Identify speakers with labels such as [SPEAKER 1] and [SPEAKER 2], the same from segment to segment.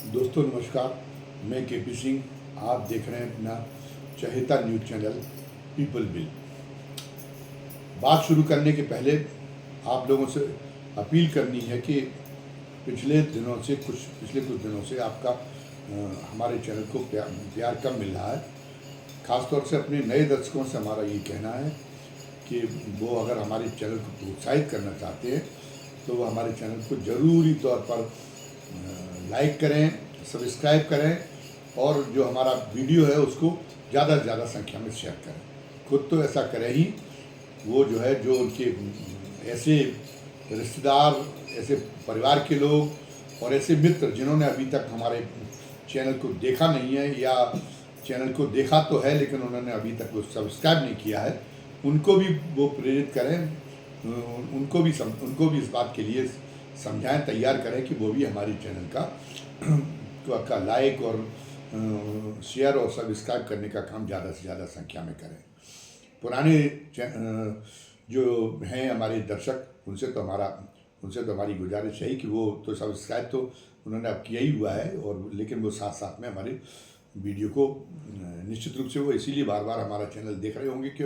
[SPEAKER 1] दोस्तों नमस्कार। मैं केपी सिंह। आप देख रहे हैं अपना चहेता न्यूज़ चैनल पीपल बिल। बात शुरू करने के पहले आप लोगों से अपील करनी है कि पिछले कुछ दिनों से आपका हमारे चैनल को प्यार कम मिल रहा है। ख़ासतौर से अपने नए दर्शकों से हमारा ये कहना है कि वो अगर हमारे चैनल को प्रोत्साहित करना चाहते हैं तो वो हमारे चैनल को ज़रूरी तौर पर लाइक करें, सब्सक्राइब करें और जो हमारा वीडियो है उसको ज़्यादा से ज़्यादा संख्या में शेयर करें। खुद तो ऐसा करें ही, वो जो है जो उनके ऐसे रिश्तेदार, ऐसे परिवार के लोग और ऐसे मित्र जिन्होंने अभी तक हमारे चैनल को देखा नहीं है या चैनल को देखा तो है लेकिन उन्होंने अभी तक वो सब्सक्राइब नहीं किया है, उनको भी वो प्रेरित करें, उनको भी इस बात के लिए समझाएं, तैयार करें कि वो भी हमारे चैनल का लाइक और शेयर और सब्सक्राइब करने का काम ज़्यादा से ज़्यादा संख्या में करें। पुराने जो हैं हमारे दर्शक, उनसे तो हमारी गुजारिश है कि वो तो सब्सक्राइब तो उन्होंने अब किया ही हुआ है, और लेकिन वो साथ साथ में हमारे वीडियो को निश्चित रूप से वो इसीलिए बार बार हमारा चैनल देख रहे होंगे कि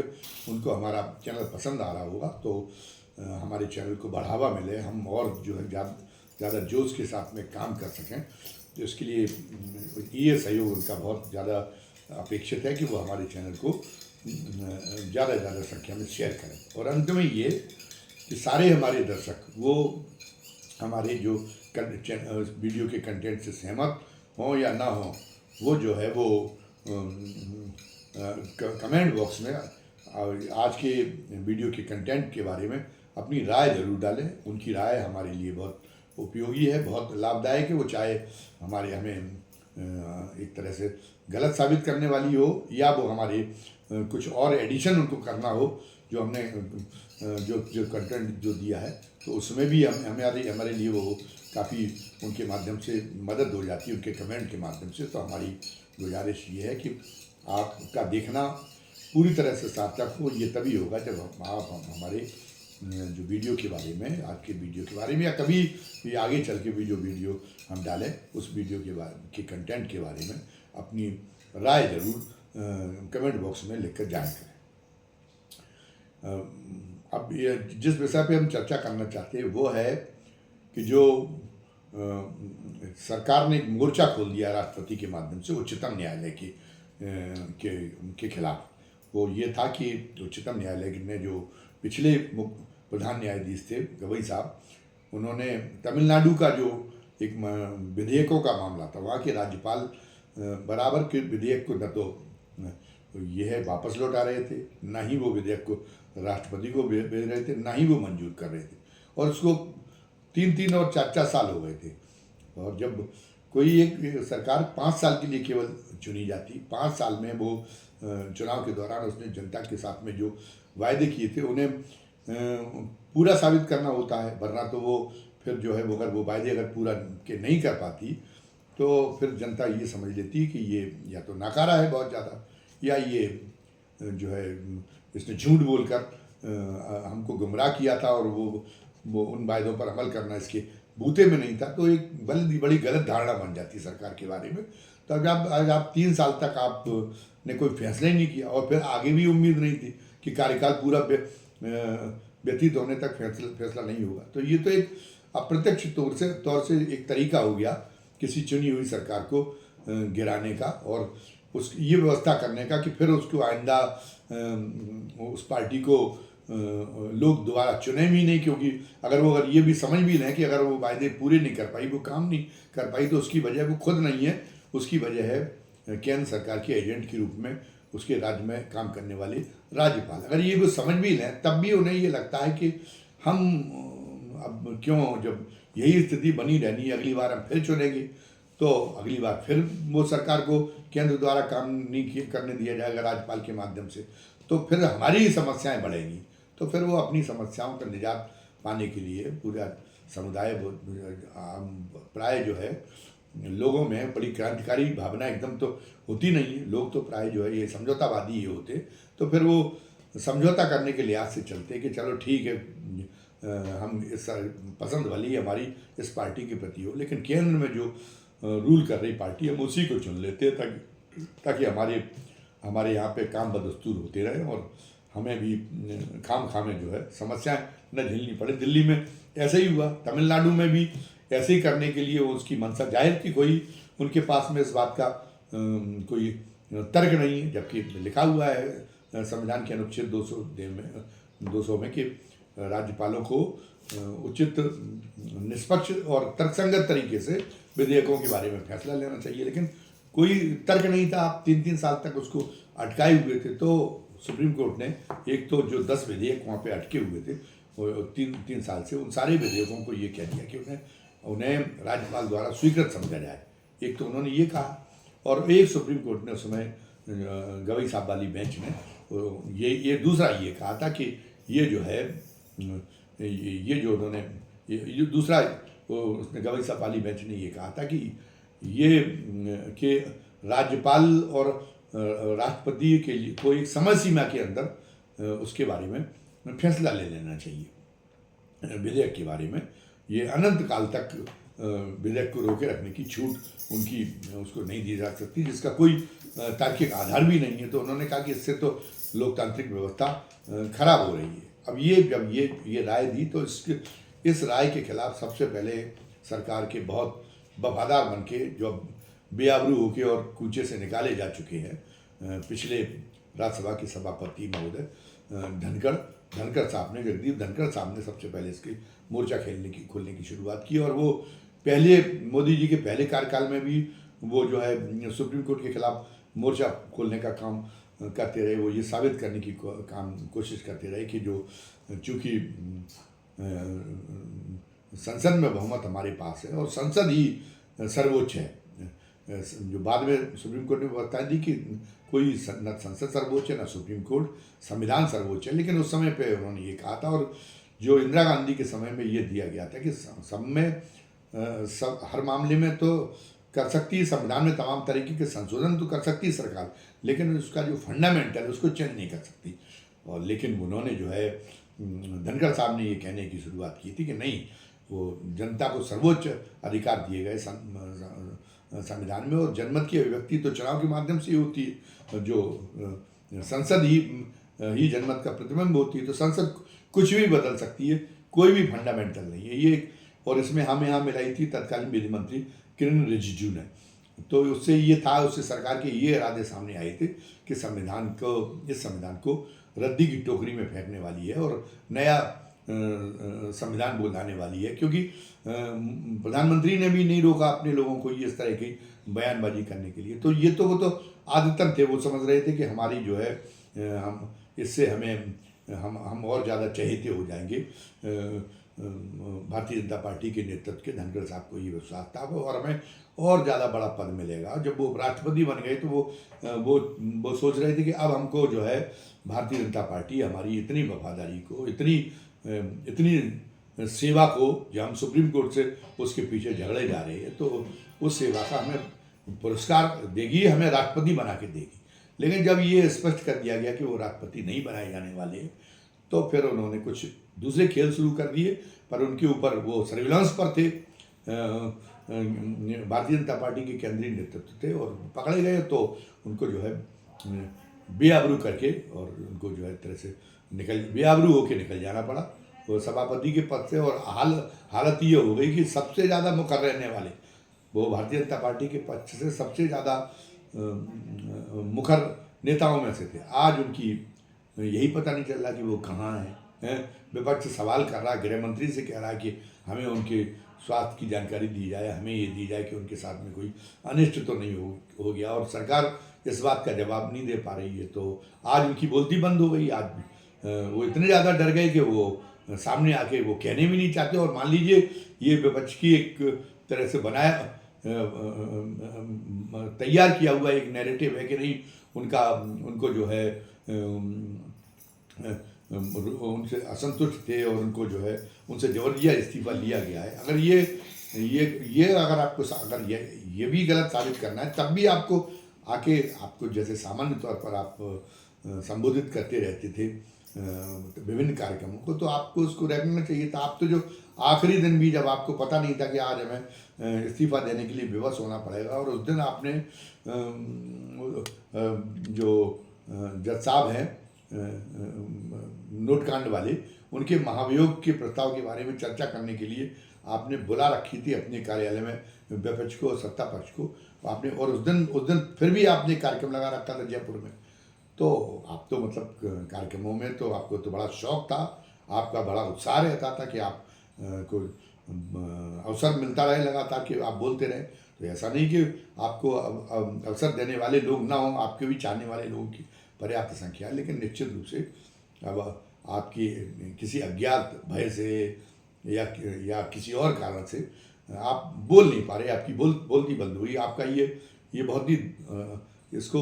[SPEAKER 1] उनको हमारा चैनल पसंद आ रहा होगा, तो हमारे चैनल को बढ़ावा मिले, हम और जो है ज़्यादा जोश के साथ में काम कर सकें। तो इसके लिए ये सहयोग उनका बहुत ज़्यादा अपेक्षित है कि वो हमारे चैनल को ज़्यादा से ज़्यादा संख्या में शेयर करें। और अंत में ये कि सारे हमारे दर्शक वो हमारे जो वीडियो के कंटेंट से सहमत हों या ना हों, वो जो है वो कमेंट बॉक्स में आज के वीडियो के कंटेंट के बारे में अपनी राय ज़रूर डालें। उनकी राय हमारे लिए बहुत उपयोगी है, बहुत लाभदायक है। वो चाहे हमें एक तरह से गलत साबित करने वाली हो या वो हमारे कुछ और एडिशन उनको करना हो जो हमने जो कंटेंट जो दिया है, तो उसमें भी हमारे लिए वो काफ़ी उनके माध्यम से मदद हो जाती है, उनके कमेंट के माध्यम से। तो हमारी गुजारिश ये है कि आपका देखना पूरी तरह से सार्थक हो। ये तभी होगा जब आप हमारे जो वीडियो के बारे में, आज के वीडियो के बारे में या कभी भी आगे चल के भी जो वीडियो हम डालें उस वीडियो के कंटेंट के बारे में अपनी राय ज़रूर कमेंट बॉक्स में लिखकर जाया करें। अब ये जिस विषय पे हम चर्चा करना चाहते हैं वो है कि जो सरकार ने एक मोर्चा खोल दिया राष्ट्रपति के माध्यम से उच्चतम न्यायालय के खिलाफ। वो ये था कि उच्चतम न्यायालय ने जो पिछले प्रधान न्यायाधीश थे गवई साहब, उन्होंने तमिलनाडु का जो एक विधेयकों का मामला था, वहाँ के राज्यपाल बराबर के विधेयक को न तो ये है वापस लौटा रहे थे, ना ही वो विधेयक को राष्ट्रपति को भेज रहे थे, ना ही वो मंजूर कर रहे थे, और उसको 3 और 4 साल हो गए थे। और जब कोई एक सरकार 5 साल के लिए केवल चुनी जाती, 5 साल में वो चुनाव के दौरान उसने जनता के साथ में जो वायदे किए थे उन्हें पूरा साबित करना होता है, वरना तो वो फिर जो है वो अगर वो वायदे अगर पूरा के नहीं कर पाती तो फिर जनता ये समझ लेती कि ये या तो नाकारा है बहुत ज़्यादा, या ये जो है इसने झूठ बोलकर हमको गुमराह किया था और वो उन वायदों पर अमल करना इसके बूते में नहीं था। तो एक बड़ी गलत धारणा बन जाती है सरकार के बारे में। तो आज आप 3 साल तक आपने कोई फैसला ही नहीं किया और फिर आगे भी उम्मीद नहीं थी कि कार्यकाल पूरा व्यतीत होने तक फैसला नहीं होगा। तो ये तो एक अप्रत्यक्ष तौर से एक तरीका हो गया किसी चुनी हुई सरकार को गिराने का और ये व्यवस्था करने का कि फिर उसको आइंदा उस पार्टी को लोग दोबारा चुने भी नहीं, क्योंकि अगर ये भी समझ भी लें कि अगर वो वायदे पूरे नहीं कर पाई, वो काम नहीं कर पाई, तो उसकी वजह वो खुद नहीं है, उसकी वजह है केंद्र सरकार के एजेंट के रूप में उसके राज्य में काम करने वाले राज्यपाल। अगर ये वो समझ भी लें तब भी उन्हें ये लगता है कि हम अब क्यों, जब यही स्थिति बनी रहनी है, अगली बार हम फिर चुनेंगे तो अगली बार फिर वो सरकार को केंद्र द्वारा काम नहीं करने दिया जाएगा राज्यपाल के माध्यम से, तो फिर हमारी ही समस्याएं बढ़ेंगी। तो फिर वो अपनी समस्याओं का निजात पाने के लिए पूरा समुदाय प्राय जो है लोगों में बड़ी क्रांतिकारी भावना एकदम तो होती नहीं है, लोग तो प्राय जो है ये समझौतावादी ही होते, तो फिर वो समझौता करने के लिहाज से चलते कि चलो ठीक है हम इस पसंद भली हमारी इस पार्टी के प्रति हो, लेकिन केंद्र में जो रूल कर रही पार्टी, हम उसी को चुन लेते हैं ताकि हमारे यहाँ पे काम बदस्तूर होते रहे और हमें भी खाम खामे जो है समस्याएं न झेलनी पड़े। दिल्ली में ऐसा ही हुआ, तमिलनाडु में भी ऐसे ही करने के लिए वो उसकी मंशा जाहिर थी, कोई उनके पास में इस बात का कोई तर्क नहीं है, जबकि लिखा हुआ है संविधान के अनुच्छेद 200 में कि राज्यपालों को उचित, निष्पक्ष और तर्कसंगत तरीके से विधेयकों के बारे में फैसला लेना चाहिए, लेकिन कोई तर्क नहीं था। आप 3-3 साल तक उसको अटकाए हुए थे। तो सुप्रीम कोर्ट ने एक तो जो 10 विधेयक वहाँ पे अटके हुए थे वो 3 साल से, उन सारे विधेयकों को ये कह दिया कि उन्हें राज्यपाल द्वारा स्वीकृत समझा जाए। एक तो उन्होंने ये कहा, और एक सुप्रीम कोर्ट ने उस समय गवई साहब वाली बेंच ने ये दूसरा ये कहा था कि ये जो है ये जो उन्होंने ये दूसरा उसने गवई साहब वाली बेंच ने ये कहा था कि ये कि राज्यपाल और राष्ट्रपति के लिए को एक समय सीमा के अंदर उसके बारे में फैसला ले लेना चाहिए। विधेयक के बारे में ये अनंत काल तक विधेयक को रोके रखने की छूट उसको नहीं दी जा सकती, जिसका कोई तार्किक आधार भी नहीं है। तो उन्होंने कहा कि इससे तो लोकतांत्रिक व्यवस्था खराब हो रही है। अब जब ये राय दी तो इस राय के खिलाफ सबसे पहले सरकार के बहुत वफादार बन के जो बेआबरू होके और कूचे से निकाले जा चुके हैं पिछले राज्यसभा के सभापति महोदय धनखड़ साहब ने, जगदीप धनखड़ साहब ने सबसे पहले इसकी मोर्चा खोलने की शुरुआत की। और वो पहले मोदी जी के पहले कार्यकाल में भी वो जो है सुप्रीम कोर्ट के खिलाफ मोर्चा खोलने का काम करते रहे। वो ये साबित करने की कोशिश करते रहे कि जो चूँकि संसद में बहुमत हमारे पास है और संसद ही सर्वोच्च है। जो बाद में सुप्रीम कोर्ट ने बता दी कि कोई न संसद सर्वोच्च है न सुप्रीम कोर्ट, संविधान सर्वोच्च है। लेकिन उस समय पे उन्होंने ये कहा था, और जो इंदिरा गांधी के समय में ये दिया गया था कि सब में हर मामले में तो कर सकती है, संविधान में तमाम तरीके के संशोधन तो कर सकती है सरकार, लेकिन उसका जो फंडामेंटल है उसको चेंज नहीं कर सकती। और लेकिन उन्होंने जो है धनखड़ साहब ने ये कहने की शुरुआत की थी कि नहीं, वो जनता को सर्वोच्च अधिकार दिए गए संविधान में, और जनमत की अभिव्यक्ति तो चुनाव के माध्यम से होती है, जो संसद ही जनमत का प्रतिबिंब होती है। तो संसद कुछ भी बदल सकती है, कोई भी फंडामेंटल नहीं है ये। और इसमें हम यहाँ मिलाई थी तत्कालीन विधि मंत्री किरण रिजिजू ने। तो उससे ये था, उससे सरकार के ये इरादे सामने आए थे कि इस संविधान को रद्दी की टोकरी में फेंकने वाली है और नया संविधान बोलाने वाली है, क्योंकि प्रधानमंत्री ने भी नहीं रोका अपने लोगों को ये इस तरह की बयानबाजी करने के लिए। तो ये तो वो तो आदतन थे, वो समझ रहे थे कि हमारी जो है हम इससे हम और ज़्यादा चहेते हो जाएंगे। भारतीय जनता पार्टी के नेतृत्व के धनखड़ साहब को ये विश्वास था और हमें और ज़्यादा बड़ा पद मिलेगा। जब वो राष्ट्रपति बन गए तो वो सोच रहे थे कि अब हमको जो है भारतीय जनता पार्टी हमारी इतनी वफादारी को, इतनी सेवा को, जो हम सुप्रीम कोर्ट से उसके पीछे झगड़े जा रहे हैं, तो उस सेवा का हमें पुरस्कार देगी, हमें राष्ट्रपति बना के देगी। लेकिन जब ये स्पष्ट कर दिया गया कि वो राष्ट्रपति नहीं बनाए जाने वाले, तो फिर उन्होंने कुछ दूसरे खेल शुरू कर दिए। पर उनके ऊपर वो सर्विलांस पर थे, भारतीय जनता पार्टी के केंद्रीय नेतृत्व थे, और पकड़े गए तो उनको जो है बेआबरू करके और उनको जो है तरह से बेआबरू होके निकल जाना पड़ा वो सभापति के पद से। और हालत ये हो गई कि सबसे ज़्यादा मुखर रहने वाले वो भारतीय जनता पार्टी के पक्ष से सबसे ज़्यादा मुखर नेताओं में से थे। आज उनकी यही पता नहीं चल रहा कि वो कहाँ हैं। विपक्ष सवाल कर रहा, गृह मंत्री से कह रहा है कि हमें उनके स्वास्थ्य की जानकारी दी जाए, हमें ये दी जाए कि उनके साथ में कोई अनिष्ट तो नहीं हो गया, और सरकार इस बात का जवाब नहीं दे पा रही है। तो आज उनकी बोलती बंद हो गई। आज वो इतने ज़्यादा डर गए कि वो सामने आके वो कहने भी नहीं चाहते। और मान लीजिए ये विपक्ष की एक तरह से तैयार किया हुआ एक नैरेटिव है कि नहीं, उनको जो है उनसे असंतुष्ट थे और उनको जो है उनसे जबरदस्ती इस्तीफा लिया गया है। अगर ये अगर आपको अगर ये भी गलत साबित करना है, तब भी आपको जैसे सामान्य तौर पर आप संबोधित करते रहते थे विभिन्न कार्यक्रमों को, तो आपको उसको रखना चाहिए था। आप तो जो आखिरी दिन भी, जब आपको पता नहीं था कि आज हमें इस्तीफा देने के लिए विवश होना पड़ेगा, और उस दिन आपने जो जज साहब हैं नोटकांड वाले, उनके महाभियोग के प्रस्ताव के बारे में चर्चा करने के लिए आपने बुला रखी थी अपने कार्यालय में विपक्ष को और सत्ता पक्ष को आपने, और उस दिन फिर भी आपने कार्यक्रम लगा रखा था जयपुर में। तो आप तो मतलब कार्यक्रमों में तो आपको तो बड़ा शौक था, आपका बड़ा उत्साह रहता था कि आप को अवसर मिलता रहे लगातार कि आप बोलते रहे। तो ऐसा नहीं कि आपको अवसर देने वाले लोग ना हों, आपके भी चाहने वाले लोगों की पर्याप्त संख्या है, लेकिन निश्चित रूप से अब आपकी किसी अज्ञात भय से या किसी और कारण से आप बोल नहीं पा रहे, आपकी बोलती बंद हुई। आपका ये बहुत ही इसको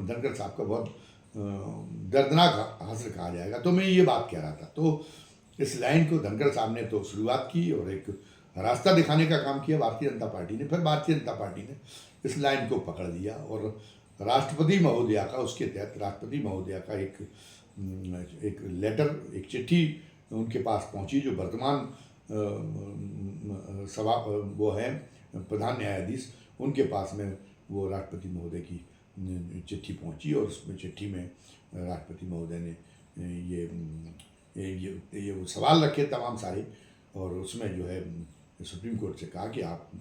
[SPEAKER 1] धनखड़ साहब का बहुत दर्दनाक हासिल कहा जाएगा। तो मैं ये बात कह रहा था, तो इस लाइन को धनखड़ साहब ने तो शुरुआत की और एक रास्ता दिखाने का काम किया भारतीय जनता पार्टी ने। फिर भारतीय जनता पार्टी ने इस लाइन को पकड़ लिया और राष्ट्रपति महोदया का, उसके तहत राष्ट्रपति महोदया का एक लेटर, एक चिट्ठी उनके पास पहुंची, जो वर्तमान सभा वो हैं प्रधान न्यायाधीश, उनके पास में वो राष्ट्रपति महोदय की चिट्ठी पहुंची, और उसमें चिट्ठी में राष्ट्रपति महोदय ने ये वो सवाल रखे तमाम सारे, और उसमें जो है सुप्रीम कोर्ट से कहा कि आप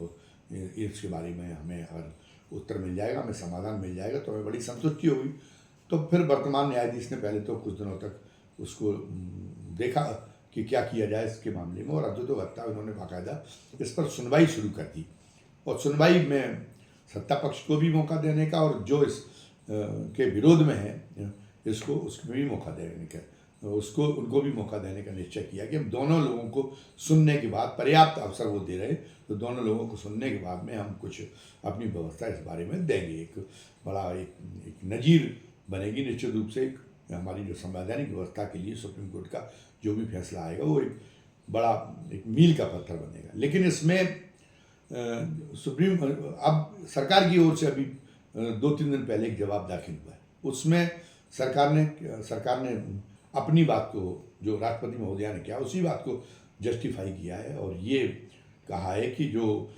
[SPEAKER 1] इसके बारे में हमें अगर उत्तर मिल जाएगा, हमें समाधान मिल जाएगा तो हमें बड़ी संतुष्टि होगी। तो फिर वर्तमान न्यायाधीश ने पहले तो कुछ दिनों तक उसको देखा कि क्या किया जाए इसके मामले में, और अद्भुतोगत्ता उन्होंने बाकायदा इस पर सुनवाई शुरू कर दी, और सुनवाई में सत्ता पक्ष को भी मौका देने का, और जो इस के विरोध में है उसको भी मौका देने का, उनको भी मौका देने का निश्चय किया कि हम दोनों लोगों को सुनने के बाद, पर्याप्त अवसर वो दे रहे, तो दोनों लोगों को सुनने के बाद में हम कुछ अपनी व्यवस्था इस बारे में देंगे। एक बड़ा एक नज़ीर बनेगी निश्चित रूप से। हमारी जो संवैधानिक व्यवस्था के लिए सुप्रीम कोर्ट का जो भी फैसला आएगा वो एक बड़ा एक मील का पत्थर बनेगा। लेकिन इसमें अब सरकार की ओर से अभी 2-3 दिन पहले एक जवाब दाखिल हुआ है, उसमें सरकार ने अपनी बात को, जो राष्ट्रपति महोदया ने किया, उसी बात को जस्टिफाई किया है, और ये कहा है कि जो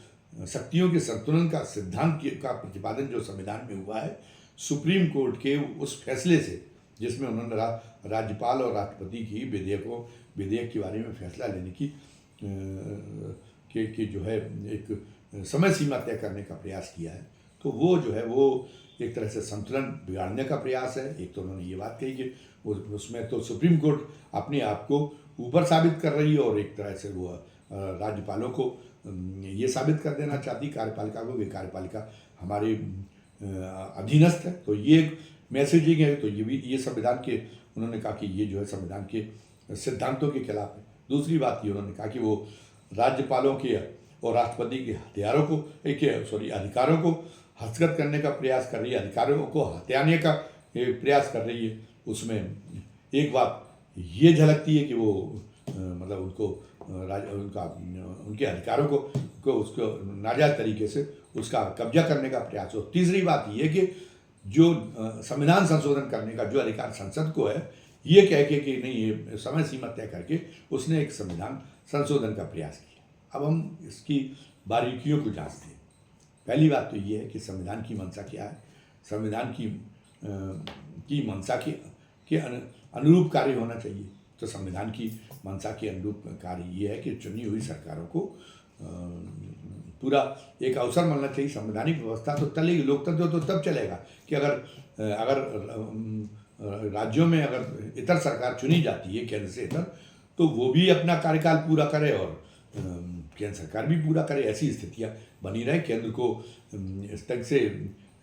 [SPEAKER 1] शक्तियों के संतुलन का सिद्धांत का प्रतिपादन जो संविधान में हुआ है, सुप्रीम कोर्ट के उस फैसले से, जिसमें उन्होंने राज्यपाल और राष्ट्रपति की विधेयक के बारे में फैसला लेने की जो है एक समय सीमा तय करने का प्रयास किया है, तो वो जो है वो एक तरह से संतुलन बिगाड़ने का प्रयास है। एक तो उन्होंने ये बात कही कि उसमें तो सुप्रीम कोर्ट अपने आप को ऊपर साबित कर रही है, और एक तरह से वो राज्यपालों को ये साबित कर देना चाहती कार्यपालिका को कि कार्यपालिका हमारे अधीनस्थ है। तो ये एक मैसेजिंग है। तो ये संविधान के, उन्होंने कहा कि ये जो है संविधान के सिद्धांतों के खिलाफ है। दूसरी बात ये उन्होंने कहा कि वो राज्यपालों के और राष्ट्रपति के अधिकारों को हस्तगत करने का प्रयास कर रही है, अधिकारों को हथियाने का प्रयास कर रही है। उसमें एक बात ये झलकती है कि वो मतलब उनके अधिकारों को उसको नाजायज तरीके से उसका कब्जा करने का प्रयास हो। तीसरी बात ये कि जो संविधान संशोधन करने का जो अधिकार संसद को है, ये कह के कि नहीं, ये समय सीमा तय करके उसने एक संविधान संशोधन का प्रयास किया। अब हम इसकी बारीकियों को जांचते हैं। पहली बात तो ये है कि संविधान की मंशा क्या है। संविधान की मंशा के अनुरूप कार्य होना चाहिए। तो संविधान की मंशा के अनुरूप कार्य ये है कि चुनी हुई सरकारों को पूरा एक अवसर मिलना चाहिए। संवैधानिक व्यवस्था तो चलेगी, लोकतंत्र तो तब चलेगा कि अगर राज्यों में अगर इतर सरकार चुनी जाती है केंद्र से इतर, तो वो भी अपना कार्यकाल पूरा करे और केंद्र सरकार भी पूरा करे। ऐसी स्थितियाँ बनी रहे, केंद्र को इस तक से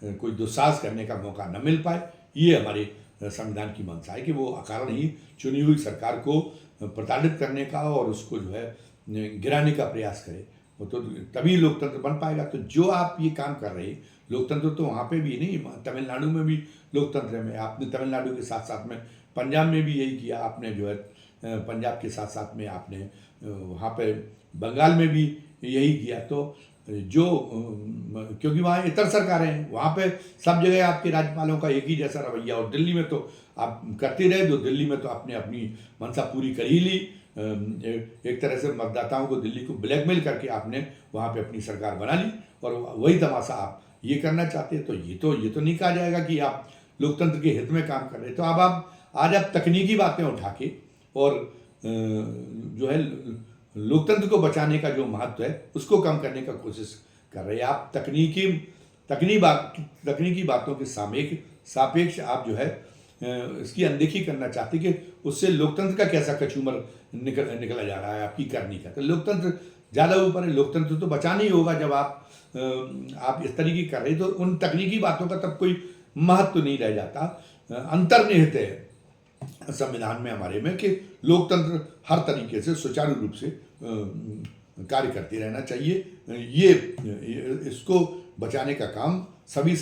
[SPEAKER 1] कोई दुस्साहस करने का मौका न मिल पाए। ये हमारे संविधान की मंशा है कि वो अकारण ही चुनी हुई सरकार को प्रताड़ित करने का और उसको जो है गिराने का प्रयास करे, तो तभी लोकतंत्र बन पाएगा। तो जो आप ये काम कर रहे हैं, लोकतंत्र तो वहाँ पे भी नहीं, तमिलनाडु में भी लोकतंत्र में, आपने तमिलनाडु के साथ साथ में पंजाब में भी यही किया। आपने जो है पंजाब के साथ साथ में आपने वहाँ पे बंगाल में भी यही किया। तो जो क्योंकि वहाँ इतर सरकारें हैं, वहाँ पे सब जगह आपके राज्यपालों का एक ही जैसा रवैया, और दिल्ली में तो आप करते रहे तो दिल्ली में तो आपने अपनी मंशा पूरी कर ही ली। एक तरह से मतदाताओं को दिल्ली को ब्लैकमेल करके आपने वहाँ पे अपनी सरकार बना ली, और वही तमाशा आप ये करना चाहते हैं। तो ये तो नहीं कहा जाएगा कि आप लोकतंत्र के हित में काम कर रहे हैं। तो अब आप आज आप तकनीकी बातें उठा के और जो है लोकतंत्र को बचाने का जो महत्व है उसको कम करने का कोशिश कर रहे हैं। आप तकनीकी बातों के सापेक्ष आप जो है इसकी अनदेखी करना चाहते कि उससे लोकतंत्र का कैसा कचूमर निकला जा रहा है आपकी करनी का। तो लोकतंत्र ज़्यादा ऊपर है, लोकतंत्र तो बचाना ही होगा। जब आप इस तरीके कर रहे तो उन तकनीकी बातों का तब कोई महत्व नहीं रह जाता। अंतर्निहित है संविधान में हमारे में कि लोकतंत्र हर तरीके से सुचारू रूप से कार्य करते रहना चाहिए। ये इसको बचाने का काम सभी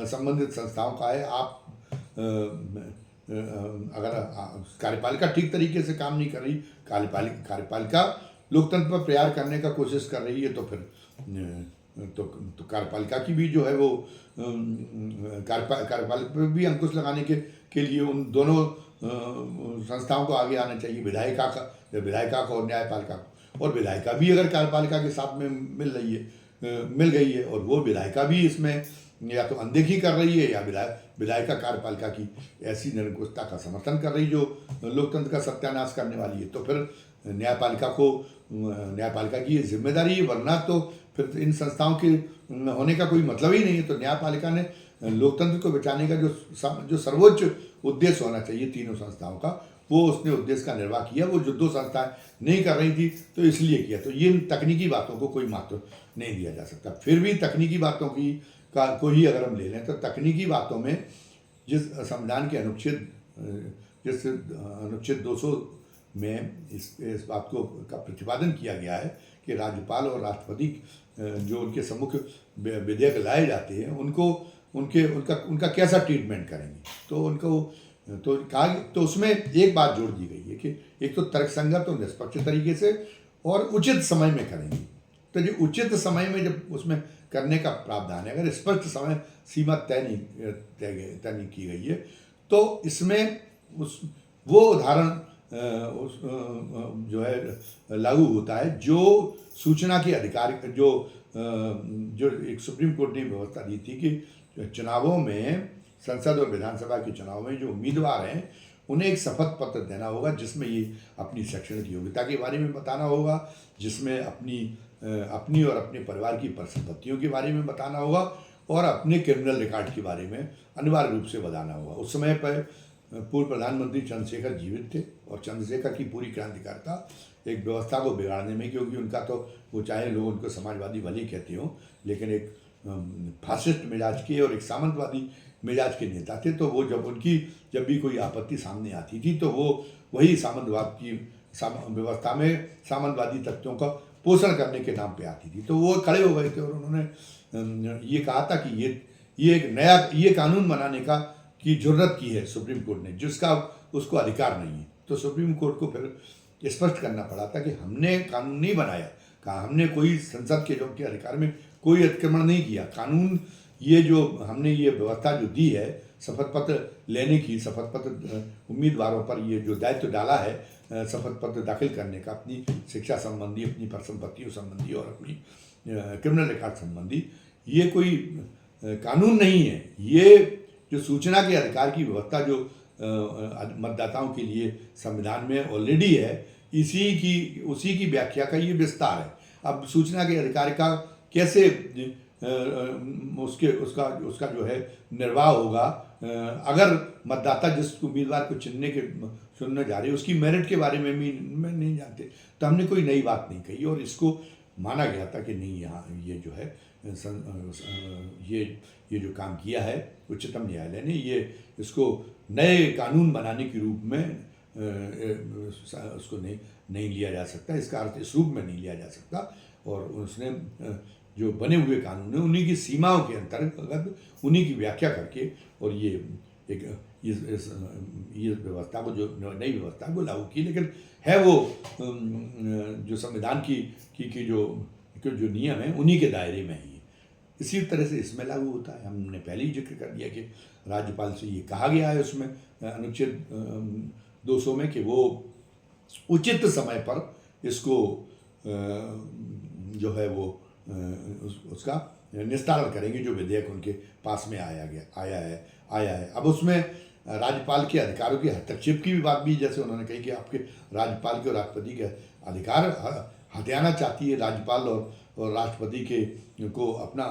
[SPEAKER 1] संबंधित संस्थाओं का है। आप अगर कार्यपालिका ठीक तरीके से काम नहीं कर रही, कार्यपालिका लोकतंत्र पर प्रहार करने का कोशिश कर रही है, तो फिर तो कार्यपालिका की भी जो है वो कार्यपालिका पर भी अंकुश लगाने के लिए उन दोनों संस्थाओं को आगे आना चाहिए, विधायिका का और न्यायपालिका का। और विधायिका भी अगर कार्यपालिका के साथ में मिल गई है और वो विधायिका भी इसमें या तो अनदेखी कर रही है या विधायिका कार्यपालिका की ऐसी निरंकुशता का समर्थन कर रही जो लोकतंत्र का सत्यानाश करने वाली है, तो फिर न्यायपालिका की ये जिम्मेदारी है। वरना तो फिर इन संस्थाओं के होने का कोई मतलब ही नहीं है। तो न्यायपालिका ने लोकतंत्र को बचाने का जो सर्वोच्च उद्देश्य होना चाहिए तीनों संस्थाओं का, वो उसने उद्देश्य का निर्वाह किया। वो जो दो संस्थाएं नहीं कर रही थी तो इसलिए किया। तो ये तकनीकी बातों को कोई महत्व नहीं दिया जा सकता। फिर भी तकनीकी बातों को ही अगर हम ले लें तो तकनीकी बातों में जिस संविधान के अनुच्छेद 200 में इस बात का प्रतिपादन किया गया है कि राज्यपाल और राष्ट्रपति जो उनके सम्मुख विधेयक लाए जाते हैं उनका कैसा ट्रीटमेंट करेंगे। तो उसमें एक बात जोड़ दी गई है कि एक तो तर्कसंगत और निष्पक्ष तरीके से और उचित समय में करेंगे। तो जो उचित समय में जब उसमें करने का प्रावधान है, अगर स्पष्ट समय सीमा तय नहीं की गई है, तो इसमें वो उदाहरण जो है लागू होता है जो सूचना के अधिकार जो एक सुप्रीम कोर्ट ने व्यवस्था दी थी कि चुनावों में, संसद और विधानसभा के चुनाव में जो उम्मीदवार हैं उन्हें एक शपथ पत्र देना होगा जिसमें ये अपनी शैक्षणिक योग्यता के बारे में बताना होगा, जिसमें अपनी और अपने परिवार की परिसंपत्तियों के बारे में बताना होगा और अपने क्रिमिनल रिकॉर्ड के बारे में अनिवार्य रूप से बताना होगा। उस समय पर पूर्व प्रधानमंत्री चंद्रशेखर जीवित थे और चंद्रशेखर की पूरी क्रांतिकारिता एक व्यवस्था को बिगाड़ने में, क्योंकि उनका तो वो चाहे लोग उनको समाजवादी भले कहते हों, लेकिन एक फासिस्ट मिजाज के और एक सामंतवादी मिजाज के नेता थे। तो वो जब भी कोई आपत्ति सामने आती थी तो वो वही सामंतवाद की व्यवस्था में सामंतवादी तत्वों का पोषण करने के नाम पे आती थी। तो वो खड़े हो गए थे और उन्होंने ये कहा था कि ये एक नया कानून बनाने की जरूरत की है सुप्रीम कोर्ट ने, जिसका उसको अधिकार नहीं है। तो सुप्रीम कोर्ट को फिर स्पष्ट करना पड़ा था कि हमने कानून नहीं बनाया, कहा हमने कोई संसद के अधिकार में कोई अतिक्रमण नहीं किया। कानून ये जो हमने ये व्यवस्था जो दी है शपथ पत्र लेने की, शपथ पत्र उम्मीदवारों पर ये जो दायित्व डाला है शपथ पत्र दाखिल करने का, अपनी शिक्षा संबंधी, अपनी परिसंपत्तियों संबंधी और अपनी क्रिमिनल रिकॉर्ड संबंधी, ये कोई कानून नहीं है। ये जो सूचना के अधिकार की व्यवस्था जो मतदाताओं के लिए संविधान में ऑलरेडी है, उसी की व्याख्या का ये विस्तार है। अब सूचना के अधिकार का कैसे उसका जो है निर्वाह होगा, अगर मतदाता जिस उम्मीदवार को चुनने जा रहे हैं उसकी मेरिट के बारे में भी नहीं जानते, तो हमने कोई नई बात नहीं कही और इसको माना गया था कि नहीं, यहाँ ये जो है ये जो काम किया है उच्चतम न्यायालय ने, इसको नए कानून बनाने के रूप में उसको नहीं लिया जा सकता, इसका अर्थ इस रूप में नहीं लिया जा सकता। और उसने जो बने हुए कानून है उन्हीं की सीमाओं के अंतर्गत उन्हीं की व्याख्या करके और ये व्यवस्था को, जो नई व्यवस्था को लागू की। लेकिन है वो जो संविधान की जो नियम है उन्हीं के दायरे में ही। इसी तरह से इसमें लागू होता है। हमने पहले ही जिक्र कर दिया कि राज्यपाल से ये कहा गया है उसमें अनुच्छेद 200 में कि वो उचित समय पर इसको जो है वो उसका निस्तारण करेंगे जो विधेयक उनके पास में आया है। अब उसमें राज्यपाल के अधिकारों की हस्तक्षेप की भी बात भी, जैसे उन्होंने कही कि आपके राज्यपाल के और राष्ट्रपति के अधिकार हथियाना चाहती है राज्यपाल और राष्ट्रपति के को अपना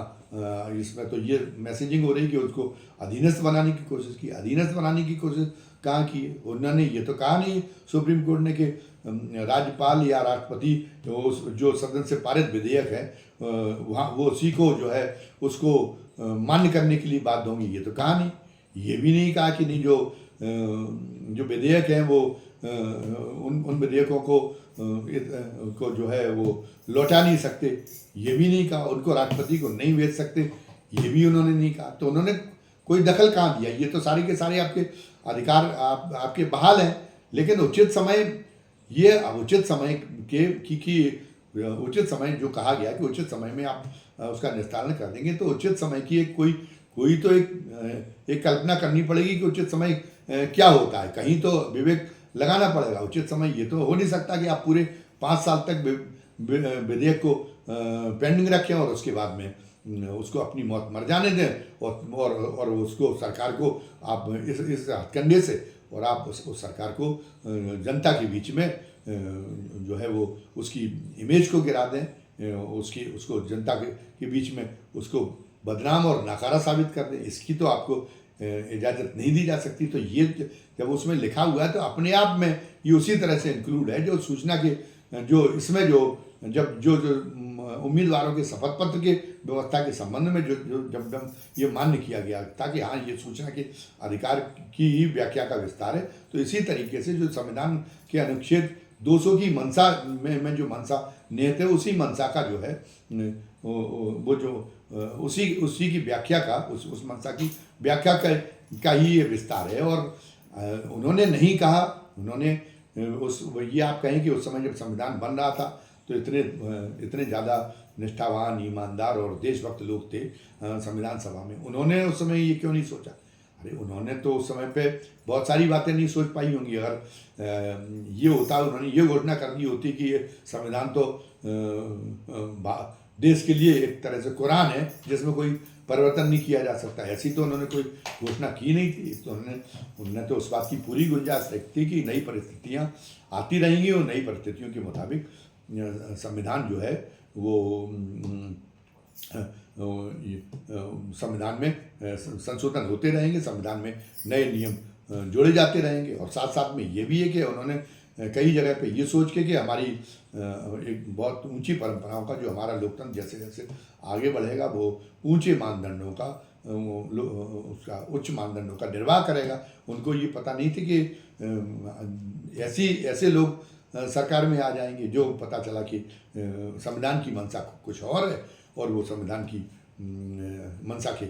[SPEAKER 1] इसमें तो ये मैसेजिंग हो रही कि उसको अधीनस्थ बनाने की कोशिश कहाँ की है। उन्होंने ये तो कहा नहीं सुप्रीम कोर्ट ने कि राज्यपाल या राष्ट्रपति जो सदन से पारित विधेयक है वहाँ वो उसी को जो है उसको मान्य करने के लिए बाध्य होंगे, ये तो कहा नहीं। ये भी नहीं कहा कि नहीं जो विधेयक हैं वो उन विधेयकों को जो है वो लौटा नहीं सकते, ये भी नहीं कहा। उनको राष्ट्रपति को नहीं भेज सकते, ये भी उन्होंने नहीं कहा। तो उन्होंने कोई दखल कहाँ दिया? ये तो सारे के सारे आपके अधिकार आपके बहाल हैं, लेकिन उचित समय उचित समय जो कहा गया कि उचित समय में आप उसका निस्तारण कर देंगे, तो उचित समय की एक कल्पना करनी पड़ेगी कि उचित समय क्या होता है। कहीं तो विवेक लगाना पड़ेगा। उचित समय ये तो हो नहीं सकता कि आप पूरे 5 साल तक विधेयक को पेंडिंग रखें और उसके बाद में उसको अपनी मौत मर जाने दें और उसको सरकार को आप इस हथकंडे से और आप उस सरकार को जनता के बीच में जो है वो उसकी इमेज को गिरा दें, उसको जनता के बीच में उसको बदनाम और नाकारा साबित कर दें। इसकी तो आपको इजाज़त नहीं दी जा सकती। तो ये जब उसमें लिखा हुआ है तो अपने आप में ये उसी तरह से इंक्लूड है जो सूचना के जो इसमें जो उम्मीदवारों के शपथ पत्र के व्यवस्था के संबंध में जब ये मान्य किया गया ताकि हाँ ये सूचना के अधिकार की ही व्याख्या का विस्तार है। तो इसी तरीके से जो संविधान के अनुच्छेद 200 की मंशा में जो मंशा निहित है, उसी मंशा का जो है वो जो उसी की व्याख्या का उस मंशा की व्याख्या का ही ये विस्तार है। और उन्होंने नहीं कहा, उन्होंने ये आप कहें कि उस समय जब संविधान बन रहा था तो इतने ज़्यादा निष्ठावान, ईमानदार और देशभक्त लोग थे संविधान सभा में, उन्होंने उस समय ये क्यों नहीं सोचा? अरे उन्होंने तो उस समय पे बहुत सारी बातें नहीं सोच पाई होंगी। अगर ये होता, उन्होंने ये घोषणा कर दी होती कि ये संविधान तो देश के लिए एक तरह से कुरान है जिसमें कोई परिवर्तन नहीं किया जा सकता, ऐसी तो उन्होंने कोई घोषणा की नहीं थी। तो उन्होंने तो उस बात की पूरी गुंजाइश रखती कि नई परिस्थितियाँ आती रहेंगी और नई परिस्थितियों के मुताबिक संविधान जो है वो संविधान में संशोधन होते रहेंगे, संविधान में नए नियम जोड़े जाते रहेंगे। और साथ साथ में ये भी है कि उन्होंने कई जगह पे ये सोच के कि हमारी एक बहुत ऊंची परंपराओं का जो हमारा लोकतंत्र जैसे जैसे आगे बढ़ेगा वो ऊंचे मानदंडों का उसका उच्च मानदंडों का निर्वाह करेगा। उनको ये पता नहीं थी कि ऐसे लोग सरकार में आ जाएंगे जो पता चला कि संविधान की मंशा कुछ और है और वो संविधान की मंशा के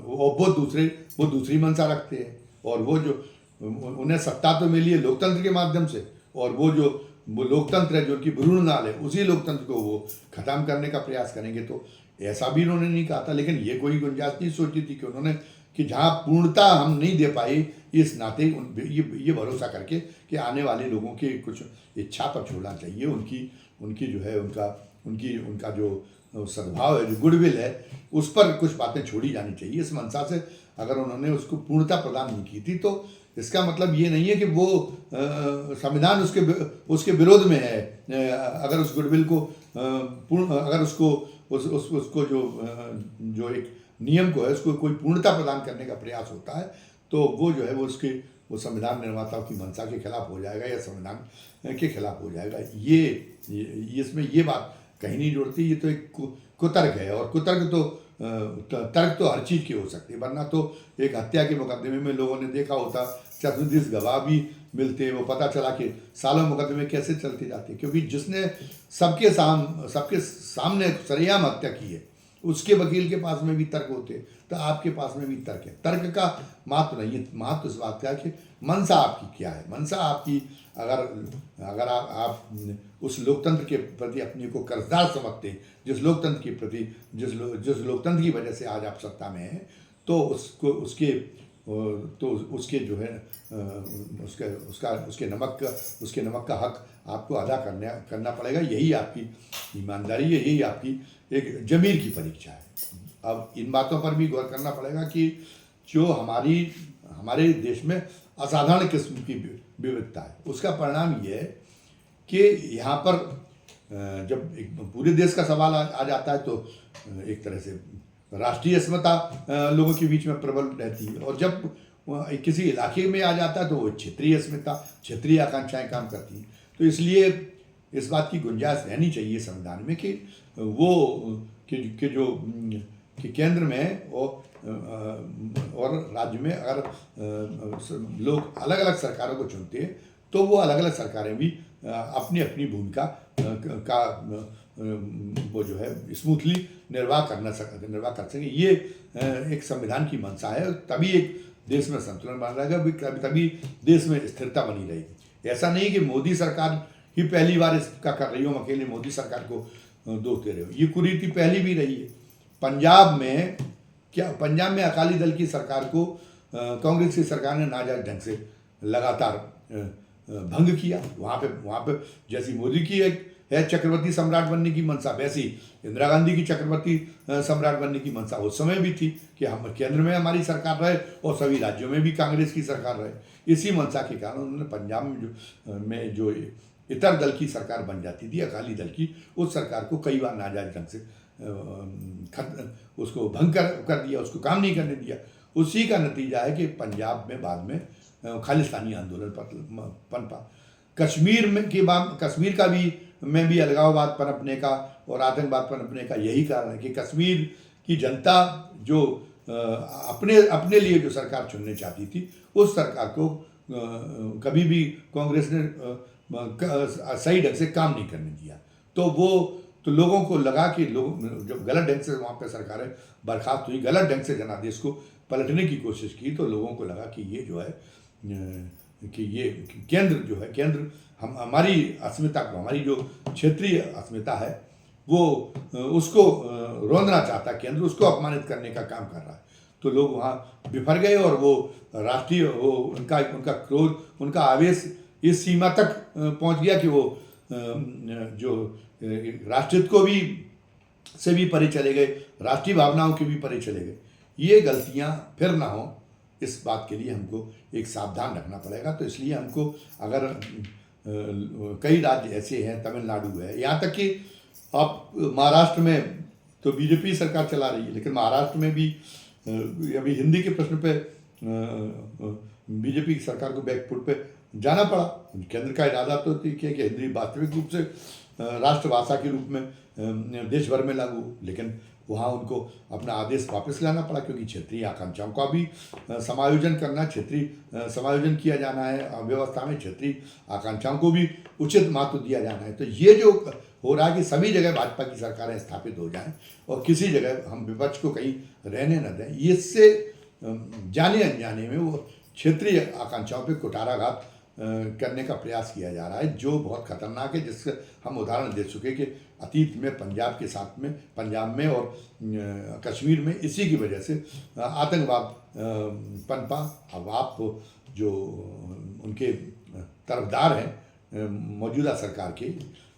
[SPEAKER 1] वो दूसरी मंशा रखते हैं। और वो जो उन्हें सत्ता तो मिली है लोकतंत्र के माध्यम से, और वो लोकतंत्र है जो उनकी भ्रूण नाल है, उसी लोकतंत्र को वो खत्म करने का प्रयास करेंगे। तो ऐसा भी उन्होंने नहीं कहा था, लेकिन ये कोई गुंजाइश नहीं सोची थी कि उन्होंने कि जहाँ पूर्णता हम नहीं दे पाए इस नाते ये भरोसा करके कि आने वाले लोगों की कुछ इच्छा पर छोड़ना चाहिए, उनकी जो है उनका जो सद्भाव है, जो गुडविल है, उस पर कुछ बातें छोड़ी जानी चाहिए। इस मंशा से अगर उन्होंने उसको पूर्णता प्रदान नहीं की थी तो इसका मतलब ये नहीं है कि वो संविधान उसके विरोध में है। अगर उस गुडविल को अगर उसको जो एक नियम को है उसको कोई पूर्णता प्रदान करने का प्रयास होता है तो वो जो है वो संविधान निर्माताओं की मंशा के खिलाफ हो जाएगा या संविधान के खिलाफ हो जाएगा। ये इसमें ये बात कहीं नहीं जुड़ती। ये तो एक कुतर्क है, और कुतर्क तो तर्क तो हर चीज़ की हो सकती है। वरना तो एक हत्या के मुकदमे में लोगों ने देखा होता 34 गवाह भी मिलते, वो पता चला कि सालों मुकदमे कैसे चलते जाते, क्योंकि जिसने सबके सामने सरेआम हत्या की है उसके वकील के पास में भी तर्क होते, तो आपके पास में भी तर्क है। तर्क का महत्व नहीं है, महत्व इस बात का है कि मंशा आपकी क्या है, मंशा आपकी अगर अगर आप उस लोकतंत्र के प्रति अपने को कर्जदार समझते हैं, जिस लोकतंत्र के प्रति जिस लोकतंत्र की वजह से आज आप सत्ता में हैं, तो उसके जो है उसके नमक का हक आपको अदा करना पड़ेगा। यही आपकी ईमानदारी है, यही आपकी एक ज़मीर की परीक्षा है। अब इन बातों पर भी गौर करना पड़ेगा कि जो हमारे देश में असाधारण किस्म की विविधता है, उसका परिणाम ये है कि यहाँ पर जब एक पूरे देश का सवाल आ जाता है तो एक तरह से राष्ट्रीय अस्मिता लोगों के बीच में प्रबल रहती है, और जब किसी इलाके में आ जाता है तो वो क्षेत्रीय अस्मिता, क्षेत्रीय आकांक्षाएं काम करती हैं। तो इसलिए इस बात की गुंजाइश रहनी चाहिए संविधान में कि कि केंद्र में और राज्य में अगर लोग अलग अलग सरकारों को चुनते हैं तो वो अलग अलग सरकारें भी अपनी अपनी भूमिका का वो जो है स्मूथली निर्वाह कर सकें। ये एक संविधान की मंशा है, तभी एक देश में संतुलन बना रहेगा, तभी देश में स्थिरता बनी रहेगी। ऐसा नहीं कि मोदी सरकार ही पहली बार इसका कर रही हो, हम अकेले मोदी सरकार को दोष दे रहे हो। ये कुरीति पहली भी रही है। पंजाब में अकाली दल की सरकार को कांग्रेस की सरकार ने नाजायज ढंग से लगातार भंग किया। वहाँ पे जैसी मोदी की है चक्रवर्ती सम्राट बनने की मंशा, वैसी इंदिरा गांधी की चक्रवर्ती सम्राट बनने की मंशा उस समय भी थी कि हम केंद्र में हमारी सरकार रहे और सभी राज्यों में भी कांग्रेस की सरकार रहे। इसी मंशा के कारण उन्होंने पंजाब में जो इतर दल की सरकार बन जाती थी, अकाली दल की, उस सरकार को कई बार नाजायज ढंग से उसको भंग कर दिया, उसको काम नहीं करने दिया। उसी का नतीजा है कि पंजाब में बाद में खालिस्तानी आंदोलन पनपा। कश्मीर का भी अलगाववाद पनपने का और आतंकवाद पनपने का यही कारण है कि कश्मीर की जनता जो अपने लिए जो सरकार चुनने चाहती थी, उस सरकार को कभी भी कांग्रेस ने सही ढंग से काम नहीं करने दिया। तो लोगों को लगा कि जब गलत ढंग से वहाँ पे सरकारें बर्खास्त हुई, गलत ढंग से जनादेश को पलटने की कोशिश की, तो लोगों को लगा कि ये जो है कि ये केंद्र हमारी अस्मिता को, हमारी जो क्षेत्रीय अस्मिता है वो उसको रौंदना चाहता, केंद्र उसको अपमानित करने का काम कर रहा है। तो लोग वहाँ बिफर गए और वो उनका क्रोध, उनका आवेश इस सीमा तक पहुँच गया कि वो जो राष्ट्रहित को भी से भी परे चले गए, राष्ट्रीय भावनाओं के भी परे चले गए। ये गलतियाँ फिर ना हो, इस बात के लिए हमको एक सावधान रखना पड़ेगा। तो इसलिए हमको अगर कई राज्य ऐसे हैं, तमिलनाडु है, यहाँ तक कि आप महाराष्ट्र में तो बीजेपी सरकार चला रही है, लेकिन महाराष्ट्र में भी अभी हिंदी के प्रश्न पे बीजेपी की सरकार को बैकफुट पे जाना पड़ा। केंद्र का इरादा तो कि हिंदी वास्तविक रूप से राष्ट्रभाषा के रूप में देश भर में लागू, लेकिन वहाँ उनको अपना आदेश वापस लाना पड़ा, क्योंकि क्षेत्रीय आकांक्षाओं का भी समायोजन करना, क्षेत्रीय समायोजन किया जाना है व्यवस्था में, क्षेत्रीय आकांक्षाओं को भी उचित महत्व दिया जाना है। तो ये जो हो रहा है कि सभी जगह भाजपा की सरकारें स्थापित हो जाएं और किसी जगह हम विपक्ष को कहीं रहने न दें, इससे जाने अनजाने में वो क्षेत्रीय आकांक्षाओं पर कुठाराघात करने का प्रयास किया जा रहा है, जो बहुत खतरनाक है, जिससे हम उदाहरण दे चुके कि अतीत में पंजाब में और कश्मीर में इसी की वजह से आतंकवाद पनपा। अब आप जो उनके तरफदार हैं मौजूदा करके के,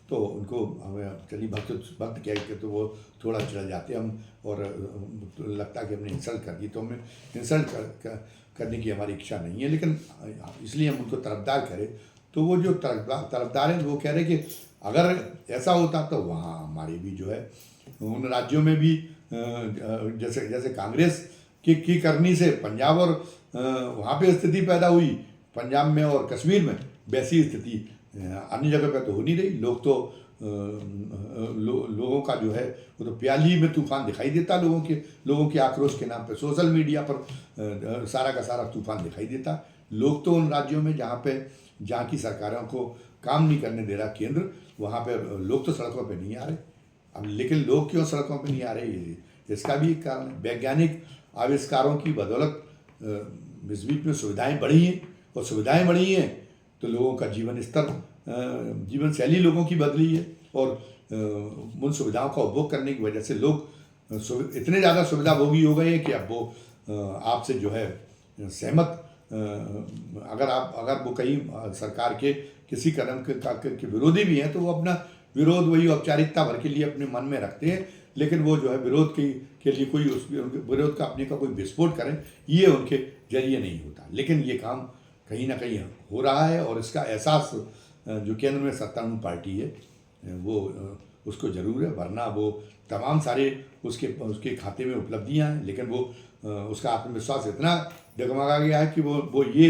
[SPEAKER 1] तो उनको हमें चलिए भक्त कह के तो वो थोड़ा चल जाते हम, और तो लगता है कि हमने इंसल्ट कर दी, तो हमें इंसल्ट करने की हमारी इच्छा नहीं है, लेकिन इसलिए हम उनको तरफदार करें। तो वो जो तरफदार हैं वो कह रहे कि अगर ऐसा होता तो वहाँ हमारी भी जो है उन राज्यों में भी जैसे कांग्रेस की करनी से पंजाब और वहाँ पे स्थिति पैदा हुई, पंजाब में और कश्मीर में, वैसी स्थिति अन्य जगह पे तो हो नहीं रही। लोग तो लोगों का जो है वो तो प्याली में तूफान दिखाई देता, लोगों के आक्रोश के नाम पे सोशल मीडिया पर सारा का सारा तूफान दिखाई देता। लोग तो उन राज्यों में जहाँ की सरकारों को काम नहीं करने दे रहा केंद्र, वहाँ पे लोग तो सड़कों पे नहीं आ रहे। अब लेकिन लोग क्यों सड़कों पे नहीं आ रहे, इसका भी एक कारण है। वैज्ञानिक आविष्कारों की बदौलत इस बीच में सुविधाएं बढ़ी हैं, और सुविधाएं बढ़ी हैं तो लोगों का जीवन स्तर, जीवन शैली लोगों की बदली है, और उन सुविधाओं का उपभोग करने की वजह से लोग इतने ज़्यादा सुविधाभोगी हो गए हैं कि अब वो आपसे जो है सहमत, अगर वो कहीं सरकार के किसी कदम के विरोधी भी हैं तो वो अपना विरोध वही औपचारिकता भर के लिए अपने मन में रखते हैं, लेकिन वो जो है विरोध के लिए कोई विरोध का अपने का कोई विस्फोट करें, ये उनके जरिए नहीं होता। लेकिन ये काम कहीं ना कहीं हो रहा है, और इसका एहसास जो केंद्र में सत्तारूढ़ पार्टी है वो उसको ज़रूर है, वरना वो तमाम सारे उसके खाते में उपलब्धियां हैं, लेकिन वो उसका आत्मविश्वास इतना डगमगा गया है कि वो ये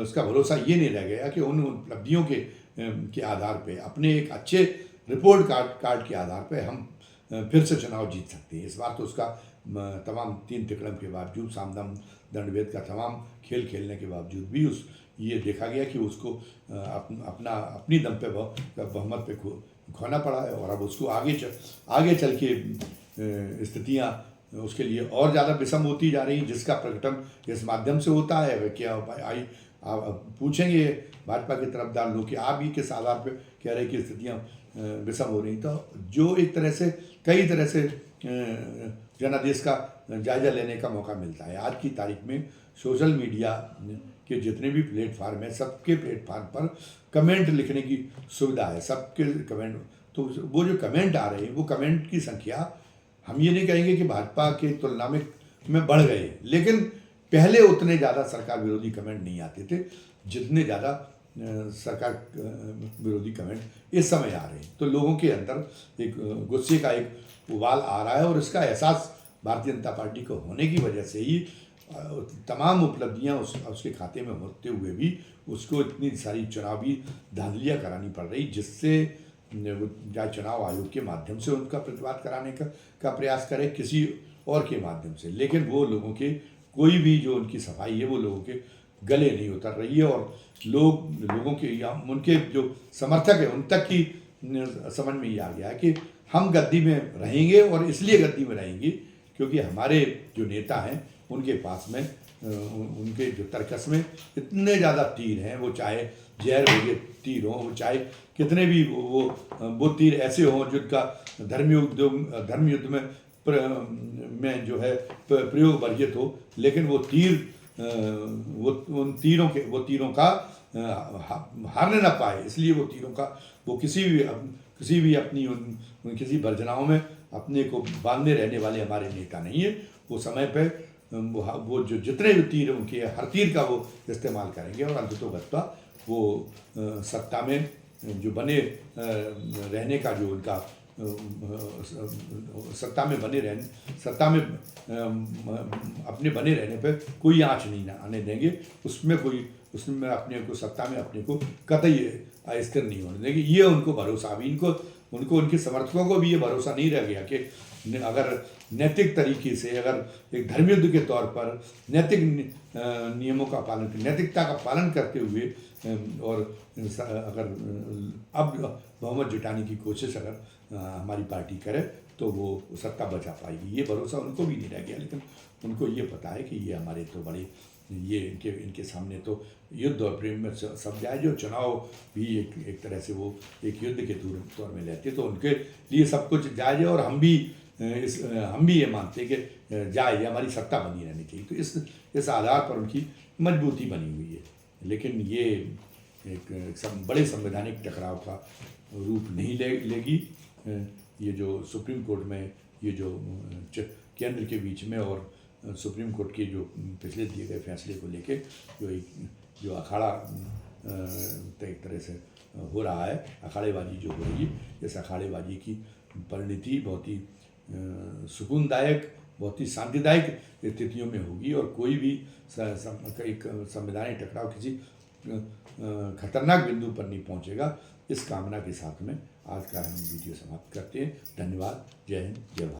[SPEAKER 1] उसका भरोसा ये नहीं रह गया कि उन उपलब्धियों के आधार पे, अपने एक अच्छे रिपोर्ट कार्ड के आधार पे हम फिर से चुनाव जीत सकते हैं। इस बार तो उसका तमाम 3 तिकड़म के बावजूद, सामदाम दंडभेद का तमाम खेल खेलने के बावजूद भी ये देखा गया कि उसको अपनी दम पे बहुमत पे खोना पड़ा है, और अब उसको आगे चल के स्थितियाँ उसके लिए और ज़्यादा विषम होती जा रही, जिसका प्रकटन इस माध्यम से होता है। क्या आप पूछेंगे भाजपा के तरफदार लोग कि आप ही किस आधार पर कह रहे हैं कि स्थितियाँ विषम हो रही, तो जो एक तरह से कई तरह से जनादेश का जायजा लेने का मौका मिलता है। आज की तारीख में सोशल मीडिया के जितने भी प्लेटफार्म हैं, सबके प्लेटफार्म पर कमेंट लिखने की सुविधा है, सबके कमेंट, तो वो जो कमेंट आ रहे हैं वो कमेंट की संख्या, हम ये नहीं कहेंगे कि भाजपा के तुलना में बढ़ गए, लेकिन पहले उतने ज़्यादा सरकार विरोधी कमेंट नहीं आते थे जितने ज़्यादा सरकार विरोधी कमेंट इस समय आ रहे हैं। तो लोगों के अंदर एक गुस्से का एक उबाल आ रहा है, और इसका एहसास भारतीय जनता पार्टी को होने की वजह से ही तमाम उपलब्धियां उसके खाते में होते हुए भी उसको इतनी सारी चुनावी धांधलियाँ करानी पड़ रही, जिससे चाहे चुनाव आयोग के माध्यम से उनका प्रतिवाद कराने का प्रयास करे, किसी और के माध्यम से, लेकिन वो लोगों के कोई भी जो उनकी सफाई है वो लोगों के गले नहीं उतर रही है, और लोगों के या उनके जो समर्थक है उन तक की समझ में ये आ गया है कि हम गद्दी में रहेंगे, और इसलिए गद्दी में रहेंगे क्योंकि हमारे जो नेता हैं उनके पास में उनके जो तर्कस में इतने ज़्यादा तीर हैं, वो चाहे जहर भरे तीर हों, वो चाहे कितने भी वो तीर ऐसे हों जिनका धर्म युद्ध में जो है प्रयोग वर्जित हो, लेकिन वो तीर उन तीरों का हारने ना पाए, इसलिए वो तीरों का वो किसी भी अपनी किसी वर्जनाओं में अपने को बांधे रहने वाले हमारे नेता नहीं है। वो समय पे वो जो जितने भी तीर उनके हर तीर का वो इस्तेमाल करेंगे, और अंततोगत्वा वो सत्ता में जो बने रहने का जो उनका सत्ता में अपने बने रहने पर कोई आँच नहीं आने देंगे, उसमें अपने को सत्ता में अपने को कतई अस्थिर नहीं होने देंगे। ये उनको भरोसा, अभी उनको उनके समर्थकों को भी ये भरोसा नहीं रह गया कि अगर नैतिक तरीके से, अगर एक धर्मयुद्ध के तौर पर नैतिक नियमों का पालन, नैतिकता का पालन करते हुए, और अगर अब बहुमत जुटाने की कोशिश अगर हमारी पार्टी करे तो वो सत्ता बचा पाएगी, ये भरोसा उनको भी नहीं रह गया। लेकिन उनको ये पता है कि ये हमारे तो बड़े ये इनके सामने तो युद्ध और प्रेम में सब जायज, जो चुनाव भी एक तरह से वो एक युद्ध के तौर में लेते, तो उनके लिए सब कुछ जायज है, और हम भी ये मानते हैं कि जायज, हमारी सत्ता बनी रहनी चाहिए। तो इस आधार पर उनकी मजबूती बनी हुई है, लेकिन ये एक बड़े संवैधानिक टकराव का रूप नहीं लेगी। ये जो सुप्रीम कोर्ट में ये जो केंद्र के बीच में और सुप्रीम कोर्ट के जो पिछले दिए गए फैसले को लेके जो अखाड़ा एक तरह से हो रहा है, अखाड़ेबाजी जो हो रही है, इस अखाड़ेबाजी की परिणति बहुत ही सुकूनदायक, बहुत ही शांतिदायक स्थितियों में होगी, और कोई भी संवैधानिक टकराव किसी खतरनाक बिंदु पर नहीं पहुंचेगा। इस कामना के साथ में आज का हम वीडियो समाप्त करते हैं। धन्यवाद। जय हिंद, जय भारत।